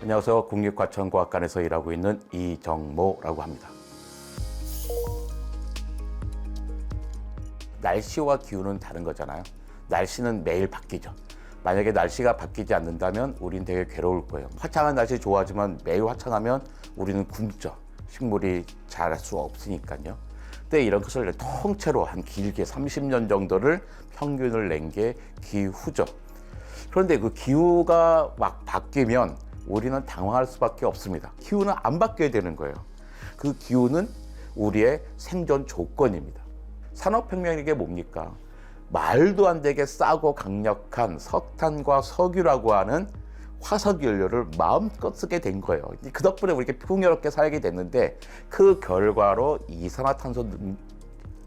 안녕하세요. 국립과천과학관에서 일하고 있는 이정모라고 합니다. 날씨와 기후는 다른 거잖아요. 날씨는 매일 바뀌죠. 만약에 날씨가 바뀌지 않는다면 우린 되게 괴로울 거예요. 화창한 날씨 좋아하지만 매일 화창하면 우리는 굶죠. 식물이 자랄 수 없으니까요. 근데 이런 것을 통째로 한 길게 30년 정도를 평균을 낸 게 기후죠. 그런데 그 기후가 막 바뀌면 우리는 당황할 수밖에 없습니다. 기후는 안 바뀌어야 되는 거예요. 그 기후는 우리의 생존 조건입니다. 산업혁명이 이게 뭡니까? 말도 안 되게 싸고 강력한 석탄과 석유라고 하는 화석연료를 마음껏 쓰게 된 거예요. 그 덕분에 우리 이렇게 풍요롭게 살게 됐는데 그 결과로 이산화탄소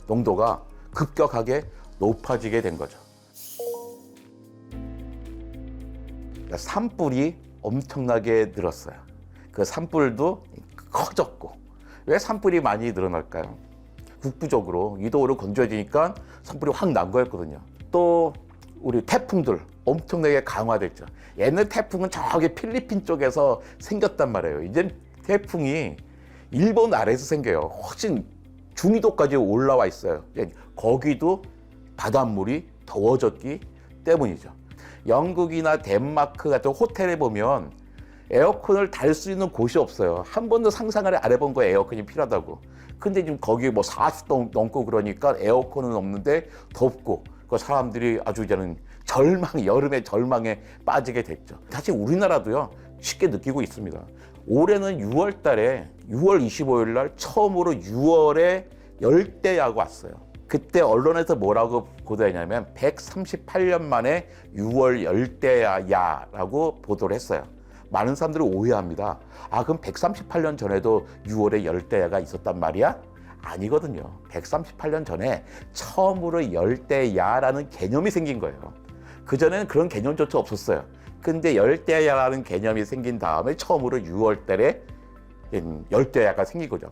농도가 급격하게 높아지게 된 거죠. 산불이 엄청나게 늘었어요. 그 산불도 커졌고. 왜 산불이 많이 늘어날까요? 국부적으로 이도로 건조해지니까 산불이 확 난 거였거든요. 또 우리 태풍들 엄청나게 강화됐죠. 옛날 태풍은 저기 필리핀 쪽에서 생겼단 말이에요. 이제 태풍이 일본 아래에서 생겨요. 훨씬 중위도까지 올라와 있어요. 거기도 바닷물이 더워졌기 때문이죠. 영국이나 덴마크 같은 호텔에 보면 에어컨을 달 수 있는 곳이 없어요. 한 번도 상상을 안 해본 거예요. 에어컨이 필요하다고. 근데 지금 거기 뭐 40도 넘고 그러니까 에어컨은 없는데 덥고 그 사람들이 아주 이제는 여름의 절망에 빠지게 됐죠. 사실 우리나라도요, 쉽게 느끼고 있습니다. 올해는 6월 달에 6월 25일 날 처음으로 6월에 열대야가 왔어요. 그때 언론에서 뭐라고 보도했냐면 138년 만에 6월 열대야라고 보도를 했어요. 많은 사람들이 오해합니다. 아, 그럼 138년 전에도 6월에 열대야가 있었단 말이야? 아니거든요. 138년 전에 처음으로 열대야라는 개념이 생긴 거예요. 그전에는 그런 개념조차 없었어요. 근데 열대야라는 개념이 생긴 다음에 처음으로 6월 달에 열대야가 생긴 거죠.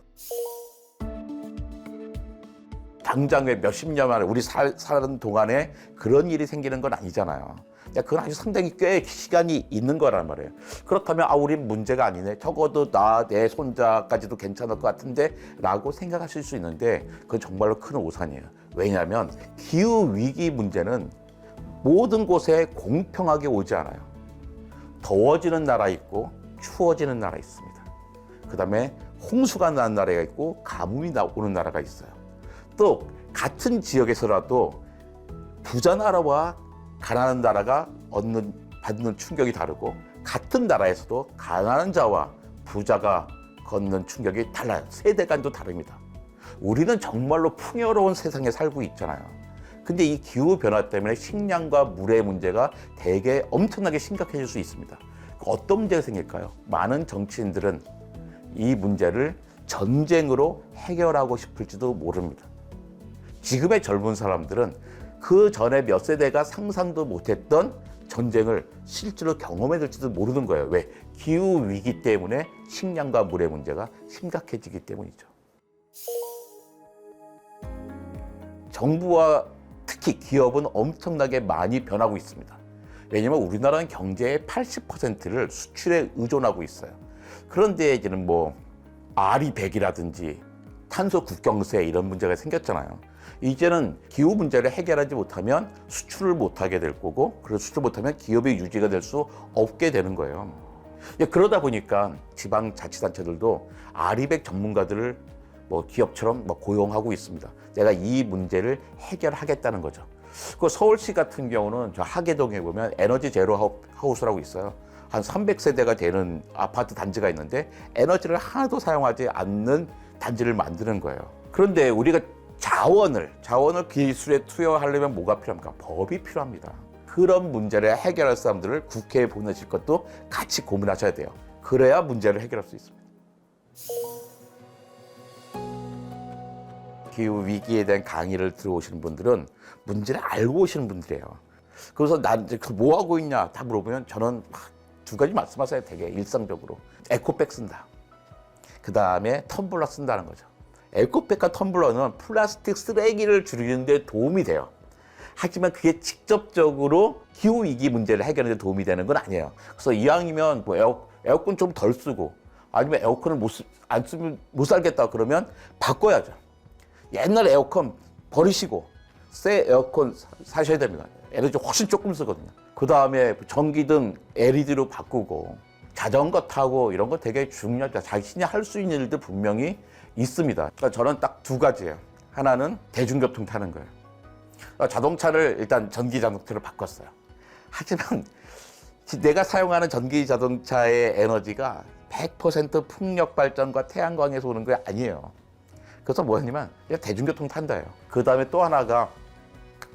당장 왜 몇십 년 만에 우리 사는 동안에 그런 일이 생기는 건 아니잖아요. 그건 아주 상당히 꽤 시간이 있는 거란 말이에요. 그렇다면 우린 문제가 아니네. 적어도 내 손자까지도 괜찮을 것 같은데 라고 생각하실 수 있는데 그건 정말로 큰 오산이에요. 왜냐하면 기후위기 문제는 모든 곳에 공평하게 오지 않아요. 더워지는 나라 있고 추워지는 나라 있습니다. 그 다음에 홍수가 나는 나라가 있고 가뭄이 오는 나라가 있어요. 또 같은 지역에서라도 부자 나라와 가난한 나라가 받는 충격이 다르고 같은 나라에서도 가난한 자와 부자가 걷는 충격이 달라요. 세대간도 다릅니다. 우리는 정말로 풍요로운 세상에 살고 있잖아요. 근데 이 기후변화 때문에 식량과 물의 문제가 되게 엄청나게 심각해질 수 있습니다. 어떤 문제가 생길까요? 많은 정치인들은 이 문제를 전쟁으로 해결하고 싶을지도 모릅니다. 지금의 젊은 사람들은 그 전에 몇 세대가 상상도 못했던 전쟁을 실제로 경험해질지도 모르는 거예요. 왜? 기후위기 때문에 식량과 물의 문제가 심각해지기 때문이죠. 정부와 특히 기업은 엄청나게 많이 변하고 있습니다. 왜냐하면 우리나라는 경제의 80%를 수출에 의존하고 있어요. 그런데 이제는 아리백이라든지 탄소 국경세 이런 문제가 생겼잖아요. 이제는 기후 문제를 해결하지 못하면 수출을 못하게 될 거고, 그래서 수출 못하면 기업이 유지가 될 수 없게 되는 거예요. 그러다 보니까 지방자치단체들도 아리백 전문가들을 기업처럼 고용하고 있습니다. 내가 이 문제를 해결하겠다는 거죠. 그 서울시 같은 경우는 저 하계동에 보면 에너지 제로 하우스라고 있어요. 한 300세대가 되는 아파트 단지가 있는데 에너지를 하나도 사용하지 않는 단지를 만드는 거예요. 그런데 우리가 자원을 기술에 투여하려면 뭐가 필요합니까? 법이 필요합니다. 그런 문제를 해결할 사람들을 국회에 보내실 것도 같이 고민하셔야 돼요. 그래야 문제를 해결할 수 있습니다. 기후 위기에 대한 강의를 들어오시는 분들은 문제를 알고 오시는 분들이에요. 그래서 난 이제 뭐 하고 있냐 다 물어보면 저는 두 가지 말씀하세요. 되게 일상적으로 에코백 쓴다. 그 다음에 텀블러 쓴다는 거죠. 에코백과 텀블러는 플라스틱 쓰레기를 줄이는 데 도움이 돼요. 하지만 그게 직접적으로 기후위기 문제를 해결하는 데 도움이 되는 건 아니에요. 그래서 이왕이면 에어컨 좀 덜 쓰고 아니면 에어컨을 안 쓰면 못 살겠다 그러면 바꿔야죠. 옛날 에어컨 버리시고 새 에어컨 사셔야 됩니다. 에너지 훨씬 조금 쓰거든요. 그 다음에 전기등 LED로 바꾸고 자전거 타고 이런 거 되게 중요하죠. 자신이 할 수 있는 일들 분명히 있습니다. 그러니까 저는 딱 두 가지예요. 하나는 대중교통 타는 거예요. 그러니까 자동차를 일단 전기 자동차로 바꿨어요. 하지만 내가 사용하는 전기 자동차의 에너지가 100% 풍력 발전과 태양광에서 오는 게 아니에요. 그래서 뭐냐면 그냥 대중교통 탄다예요. 그 다음에 또 하나가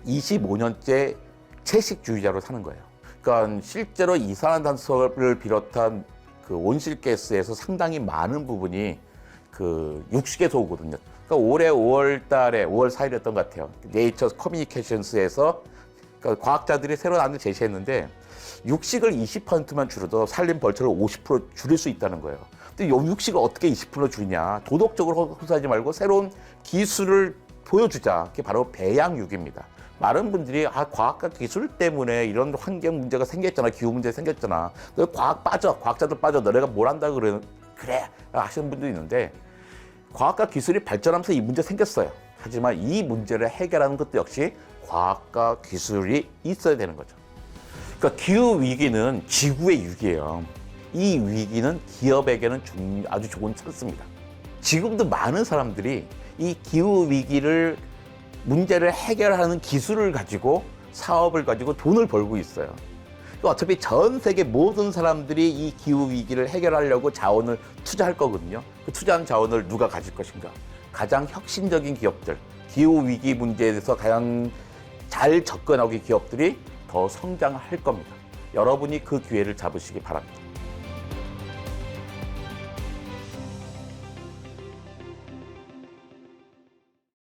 25년째 채식주의자로 사는 거예요. 그러니까 실제로 이산화탄소를 비롯한 그 온실가스에서 상당히 많은 부분이 그 육식에서 오거든요. 그러니까 올해 5월 4일이었던 것 같아요. 네이처 커뮤니케이션스에서 그러니까 과학자들이 새로운 안을 제시했는데 육식을 20%만 줄여도 산림 벌초를 50% 줄일 수 있다는 거예요. 근데 이 육식을 어떻게 20% 줄이냐? 도덕적으로 호소하지 말고 새로운 기술을 보여주자. 그게 바로 배양육입니다. 많은 분들이 과학과 기술 때문에 이런 환경 문제가 생겼잖아. 기후 문제 생겼잖아. 너 과학 빠져. 과학자들 빠져. 너네가 뭘 한다 그래 하시는 분도 있는데 과학과 기술이 발전하면서 이 문제 생겼어요. 하지만 이 문제를 해결하는 것도 역시 과학과 기술이 있어야 되는 거죠. 그러니까 기후 위기는 지구의 위기예요. 이 위기는 기업에게는 아주 좋은 찬스입니다. 지금도 많은 사람들이 이 기후 위기를 문제를 해결하는 기술을 가지고 사업을 가지고 돈을 벌고 있어요. 어차피 전 세계 모든 사람들이 이 기후 위기를 해결하려고 자원을 투자할 거거든요. 그 투자한 자원을 누가 가질 것인가? 가장 혁신적인 기업들, 기후 위기 문제에 대해서 가장 잘 접근하고 기업들이 더 성장할 겁니다. 여러분이 그 기회를 잡으시기 바랍니다.